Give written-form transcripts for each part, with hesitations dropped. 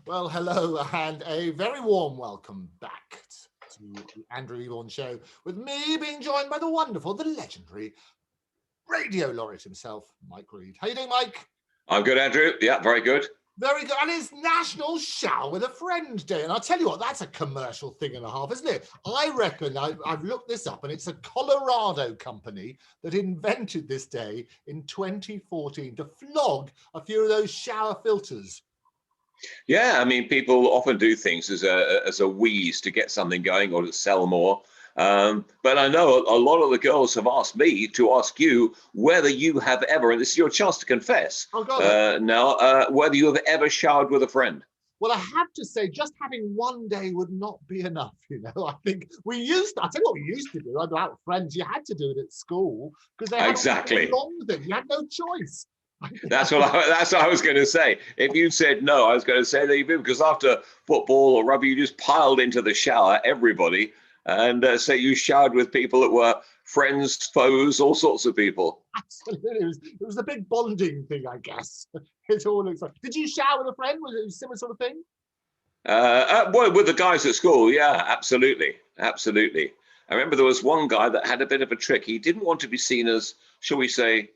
Well, hello and a very warm welcome back to the Andrew Eborn Show, with me being joined by the wonderful, the legendary radio laureate himself, Mike Read. How you doing, Mike? I'm good, Andrew. Yeah, very good. Very good. And it's National Shower with a Friend Day. And I'll tell you what, that's a commercial thing and a half, isn't it? I reckon, I've looked this up, and it's a Colorado company that invented this day in 2014 to flog a few of those shower filters. Yeah, I mean, people often do things as a wheeze to get something going or to sell more. But I know a lot of the girls have asked me to ask you whether you have ever, and this is your chance to confess, whether you have ever showered with a friend. Well, I have to say, just having one day would not be enough. I think I tell you what we used to do about friends. You had to do it at school because they had Exactly. wrong with it. You had no choice. That's what I was going to say. If you said no, I was going to say that you did, because after football or rugby, you just piled into the shower, everybody, and so you showered with people that were friends, foes, all sorts of people. Absolutely, it was a big bonding thing, I guess. It all looks like. Did you shower with a friend? Was it a similar sort of thing? Well, with the guys at school, yeah, absolutely. I remember there was one guy that had a bit of a trick. He didn't want to be seen as, shall we say,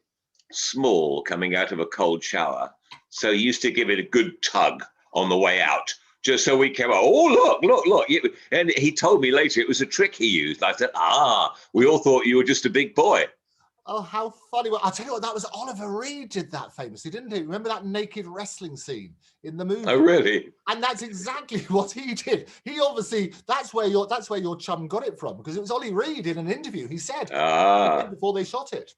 small coming out of a cold shower, so he used to give it a good tug on the way out, just so we came out, oh, look. And he told me later it was a trick he used. I said, we all thought you were just a big boy. Oh, how funny. Well, I'll tell you what, that was Oliver Reed did that famously, didn't he? Remember that naked wrestling scene in the movie? Oh, really? And that's exactly what he did. He obviously, that's where your chum got it from, because it was Ollie Reed in an interview. He said before they shot it.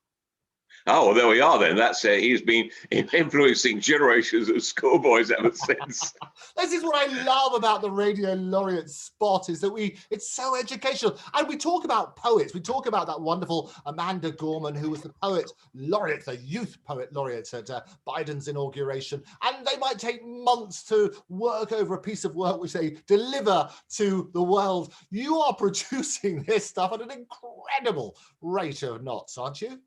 Oh, well, there we are then. That's he's been influencing generations of schoolboys ever since. This is what I love about the Radio Laureate spot, is that it's so educational. And we talk about poets. We talk about that wonderful Amanda Gorman, who was the poet laureate, the youth poet laureate at Biden's inauguration. And they might take months to work over a piece of work which they deliver to the world. You are producing this stuff at an incredible rate of knots, aren't you?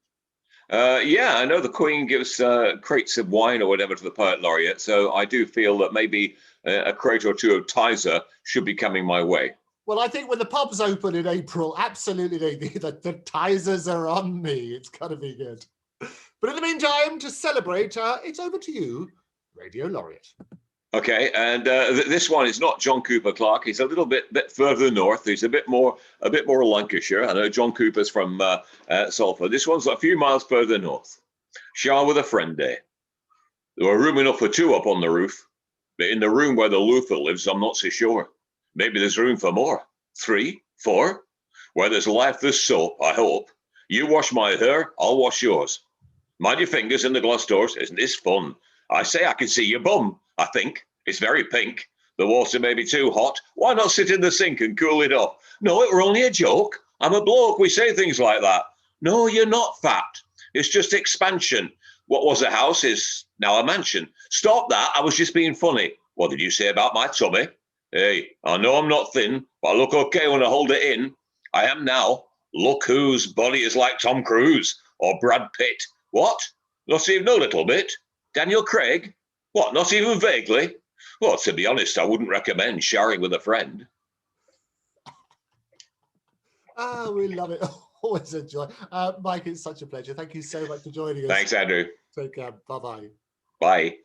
Yeah, I know the Queen gives crates of wine or whatever to the Poet Laureate, so I do feel that maybe a crate or two of Tizer should be coming my way. Well, I think when the pubs open in April, absolutely, the Tizers are on me. It's got to be good. But in the meantime, to celebrate, it's over to you, Radio Laureate. Okay, and this one is not John Cooper Clarke. He's a little bit further north. He's a bit more Lancashire. I know John Cooper's from Salford. This one's a few miles further north. Shower with a Friend Day. There were room enough for two up on the roof, but in the room where the loofah lives, I'm not so sure. Maybe there's room for more. 3, 4. Where there's life, there's soap, I hope. You wash my hair, I'll wash yours. Mind your fingers in the glass doors. Isn't this fun? I say I can see your bum. I think it's very pink. The water may be too hot. Why not sit in the sink and cool it off? No, it were only a joke. I'm a bloke. We say things like that. No, you're not fat. It's just expansion. What was a house is now a mansion. Stop that. I was just being funny. What did you say about my tummy? Hey, I know I'm not thin, but I look okay when I hold it in. I am now. Look whose body is like Tom Cruise or Brad Pitt. What? Not even a little bit? Daniel Craig? What, not even vaguely? Well, to be honest, I wouldn't recommend sharing with a friend. We love it. Always a joy. Mike, it's such a pleasure. Thank you so much for joining us. Thanks, Andrew. Take care. Bye-bye. Bye.